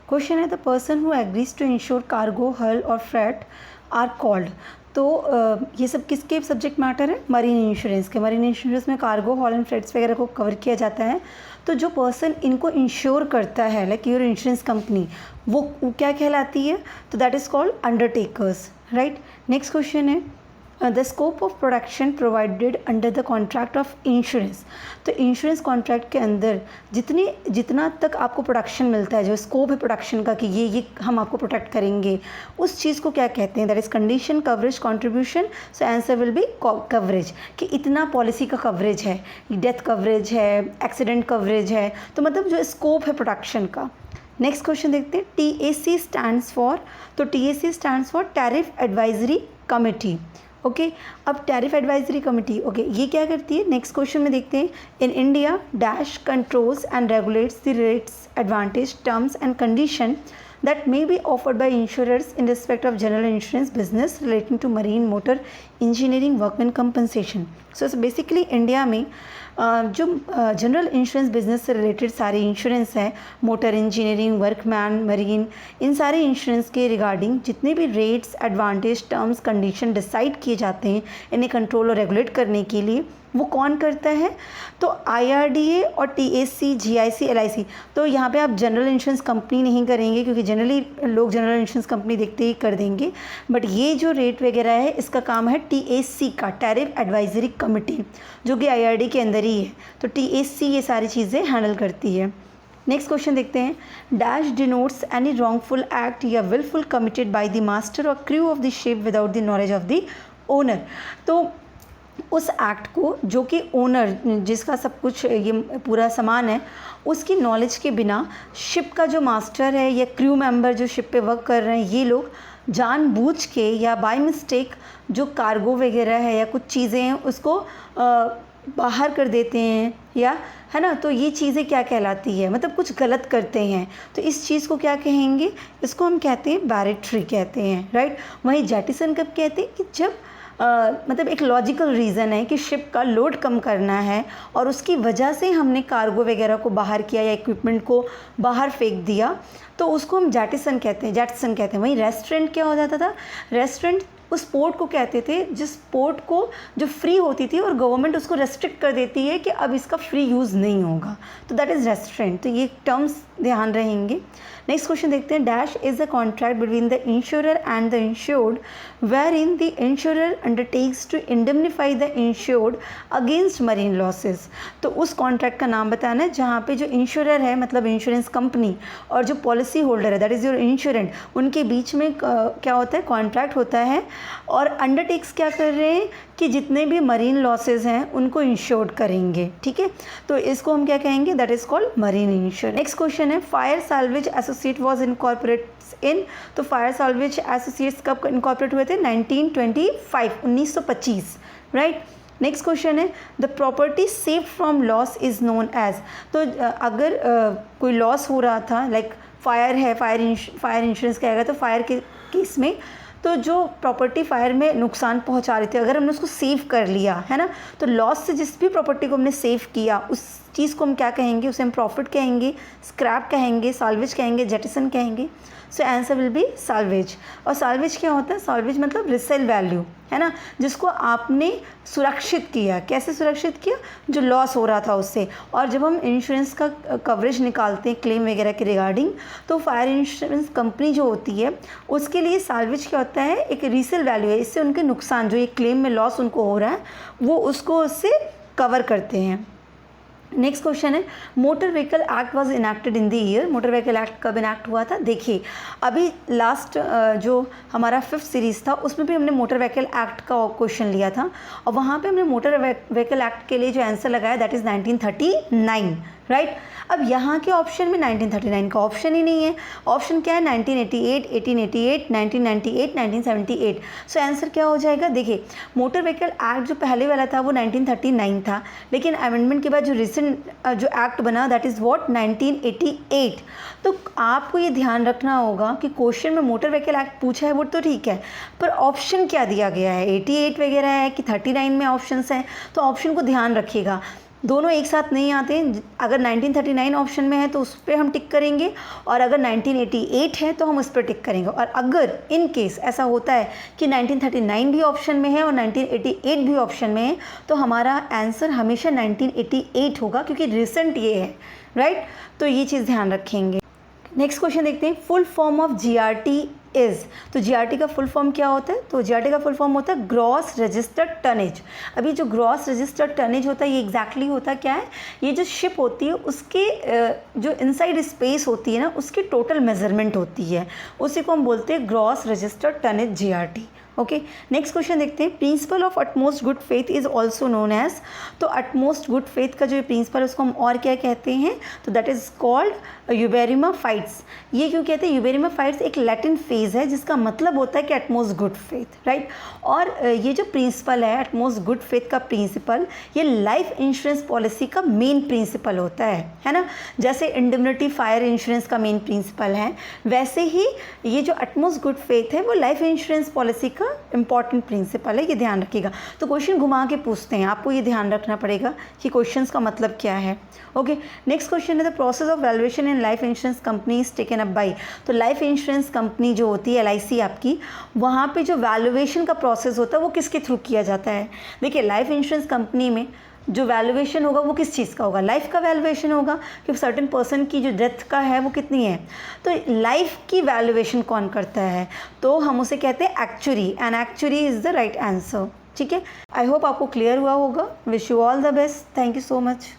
Question है the person who agrees to insure cargo hull और freight are called. तो ये सब किसके सब्जेक्ट मैटर है? मरीन इंश्योरेंस के। मरीन इंश्योरेंस में कार्गो हॉल एंड फ्रेट्स वगैरह को कवर किया जाता है। तो जो पर्सन इनको इंश्योर करता है लाइक योर इंश्योरेंस कंपनी, वो क्या कहलाती है? तो that is called undertakers, right. Next question है the scope of production provided under the contract of insurance. तो इंश्योरेंस कॉन्ट्रैक्ट के अंदर जितना तक आपको प्रोडक्शन मिलता है, जो स्कोप है प्रोडक्शन का कि ये हम आपको प्रोटेक्ट करेंगे, उस चीज़ को क्या कहते हैं? That is condition, coverage, contribution. So answer will be coverage, कि इतना पॉलिसी का कवरेज है, डेथ कवरेज है, एक्सीडेंट कवरेज है, तो मतलब जो स्कोप है प्रोडक्शन का। नेक्स्ट क्वेश्चन देखते हैं, TAC स्टैंड्स फॉर। तो TAC stands for tariff advisory committee. Okay, अब टैरिफ एडवाइजरी कमेटी, ओके, ये क्या करती है? नेक्स्ट क्वेश्चन में देखते हैं, in India dash controls and regulates the rates, advantage, terms and condition that may be offered by insurers in respect of general insurance business relating to marine, motor, engineering, workman compensation. So basically India में जो general insurance business से related सारे insurance हैं, motor, engineering, workman, marine, इन सारे insurance के regarding जितने भी rates, advantage, terms, condition decide किए जाते हैं इन्हें कंट्रोल और रेगुलेट करने के लिए, वो कौन करता है? तो IRDA और TAC, GIC, LIC। तो यहाँ पे आप जनरल इंश्योरेंस कंपनी नहीं करेंगे क्योंकि जनरली लोग जनरल इंश्योरेंस कंपनी देखते ही कर देंगे, बट ये जो रेट वगैरह है इसका काम है TAC का, टैरिफ एडवाइजरी कमेटी, जो कि IRDA के अंदर ही है। तो TAC ये सारी चीज़ें हैंडल करती है। नेक्स्ट क्वेश्चन देखते हैं, dash denotes any wrongful act या wilful committed by the master और crew of the ship without the knowledge of the owner. तो उस एक्ट को जो कि ओनर, जिसका सब कुछ ये पूरा सामान है, उसकी नॉलेज के बिना शिप का जो मास्टर है या क्रू मेंबर जो शिप पे वर्क कर रहे हैं, ये लोग जानबूझ के या बाय मिस्टेक जो कार्गो वगैरह है या कुछ चीज़ें हैं उसको बाहर कर देते हैं, या है ना, तो ये चीज़ें क्या कहलाती है? मतलब कुछ गलत करते हैं, तो इस चीज़ को क्या कहेंगे? इसको हम कहते हैं बैरिट्री कहते हैं, राइट। वहीं जेटिसन कब कहते हैं? कि जब मतलब एक लॉजिकल रीज़न है कि शिप का लोड कम करना है और उसकी वजह से हमने कार्गो वगैरह को बाहर किया या इक्विपमेंट को बाहर फेंक दिया, तो उसको हम जेटिसन कहते हैं। वहीं रेस्टोरेंट क्या हो जाता था? रेस्टोरेंट उस पोर्ट को कहते थे जिस पोर्ट को जो फ्री होती थी और गवर्नमेंट उसको रेस्ट्रिक्ट कर देती है कि अब इसका फ्री यूज़ नहीं होगा, तो दैट इज़ रेस्टोरेंट। तो ये टर्म्स ध्यान रहेंगे। नेक्स्ट क्वेश्चन देखते हैं, dash is a contract between the insurer and the insured wherein the insurer undertakes to indemnify the insured against marine losses. तो उस कॉन्ट्रैक्ट का नाम बताना है जहाँ पे जो इंश्योरर है, मतलब इंश्योरेंस कंपनी, और जो पॉलिसी होल्डर है दैट इज़ योर इंश्योरेंट, उनके बीच में क्या होता है? कॉन्ट्रैक्ट होता है, और अंडरटेक्स क्या कर रहे हैं कि जितने भी मरीन लॉसेज हैं उनको इंश्योर्ड करेंगे, ठीक है। तो इसको हम क्या कहेंगे? That is called marine insurance. Next question है, fire salvage associate was incorporates in. तो फायर साल्वेज एसोसिएट्स कब इनकॉर्पोरेट हुए थे? 1925, राइट। नेक्स्ट क्वेश्चन है, the property saved from loss is known as. तो अगर कोई लॉस हो रहा था, लाइक फायर है, फायर इंश्योरेंस क्या आएगा? तो फायर के केस में तो जो प्रॉपर्टी फायर में नुकसान पहुंचा रही थी, अगर हमने उसको सेव कर लिया, है ना, तो लॉस से जिस भी प्रॉपर्टी को हमने सेव किया उस चीज़ को हम क्या कहेंगे? उसे हम प्रॉफिट कहेंगे, स्क्रैप कहेंगे, साल्वेज कहेंगे, जेटिसन कहेंगे। So answer will be salvage. और साल्वेज क्या होता है? साल्वेज मतलब रिसेल वैल्यू, है ना, जिसको आपने सुरक्षित किया। कैसे सुरक्षित किया? जो लॉस हो रहा था उससे। और जब हम इंश्योरेंस का कवरेज निकालते हैं क्लेम वगैरह के रिगार्डिंग, तो फायर इंश्योरेंस कंपनी जो होती है उसके लिए साल्वेज क्या होता है? एक रीसेल वैल्यू है, इससे उनके नुकसान जो ये क्लेम में लॉस उनको हो रहा है वो उसको उससे कवर करते हैं। नेक्स्ट क्वेश्चन है, motor vehicle act was enacted in the year. Motor vehicle act कब इनैक्ट हुआ था? देखिए, अभी लास्ट जो हमारा 5th सीरीज़ था उसमें भी हमने मोटर व्हीकल एक्ट का क्वेश्चन लिया था, और वहाँ पे हमने मोटर व्हीकल एक्ट के लिए जो आंसर लगाया दैट इज़ 1939, राइट। अब यहाँ के ऑप्शन में 1939 का ऑप्शन ही नहीं है। ऑप्शन क्या है? 1988, 1888, 1998, 1978। सो आंसर क्या हो जाएगा? देखिए, मोटर व्हीकल एक्ट जो पहले वाला था वो 1939 था, लेकिन अमेंडमेंट के बाद जो रिसेंट जो एक्ट बना दैट इज़ व्हाट? 1988। तो आपको ये ध्यान रखना होगा कि क्वेश्चन में मोटर व्हीकल एक्ट पूछा है वो तो ठीक है, पर ऑप्शन क्या दिया गया है? 88 वगैरह है कि 39 में ऑप्शंस हैं, तो ऑप्शन को ध्यान रखिएगा। दोनों एक साथ नहीं आते हैं। अगर 1939 ऑप्शन में है तो उस पर हम टिक करेंगे, और अगर 1988 है तो हम उस पर टिक करेंगे। और अगर इन केस ऐसा होता है कि 1939 भी ऑप्शन में है और 1988 भी ऑप्शन में है, तो हमारा आंसर हमेशा 1988 होगा, क्योंकि रिसेंट ये है, राइट। तो ये चीज़ ध्यान रखेंगे। नेक्स्ट क्वेश्चन देखते हैं, full form of GRT is. तो जीआरटी का फुल फॉर्म क्या होता है? तो जीआरटी का फुल फॉर्म होता है ग्रॉस रजिस्टर्ड टनेज। अभी जो ग्रॉस रजिस्टर्ड टनेज होता है ये एग्जैक्टली होता क्या है? ये जो शिप होती है उसके जो इनसाइड स्पेस होती है ना, उसकी टोटल मेजरमेंट होती है, उसी को हम बोलते हैं gross registered tonnage GRT. Okay, next question देखते हैं, principle of utmost good faith is also known as. तो अटमोस्ट गुड फेथ का जो प्रिंसिपल है उसको हम और क्या कहते हैं? तो दैट इज कॉल्ड यूबेरिमा फाइट्स। ये क्यों कहते हैं? यूबेरिमा फाइट्स एक लैटिन फेज है जिसका मतलब होता है कि एटमोस्ट गुड फेथ, राइट। और ये जो प्रिंसिपल है एटमोस्ट गुड फेथ का प्रिंसिपल, ये लाइफ इंश्योरेंस पॉलिसी का मेन प्रिंसिपल होता है ना। जैसे इंडेमनिटी फायर इंश्योरेंस का मेन प्रिंसिपल है, वैसे ही ये जो एटमोस्ट गुड फेथ है वो लाइफ इंश्योरेंस पॉलिसी का इंपॉर्टेंट प्रिंसिपल है, ये ध्यान रखिएगा। तो क्वेश्चन घुमा के पूछते हैं, आपको ये ध्यान रखना पड़ेगा कि क्वेश्चंस का मतलब क्या है। ओके, नेक्स्ट क्वेश्चन है, the process of valuation in life insurance company is taken up by. तो लाइफ इंश्योरेंस कंपनी जो होती है LIC आपकी, वहाँ पे जो वैल्यूएशन का प्रोसेस होता है वो किसके थ्रू किया जाता है? देखिए, लाइफ इंश्योरेंस कंपनी में जो वैल्यूएशन होगा वो किस चीज़ का होगा? लाइफ का वैल्यूएशन होगा कि सर्टेन पर्सन की जो डेथ का है वो कितनी है। तो लाइफ की वैल्यूएशन कौन करता है? तो हम उसे कहते हैं actuary, and actuary is the right answer. ठीक है, आई होप आपको क्लियर हुआ होगा। Wish you all the best, thank you so much.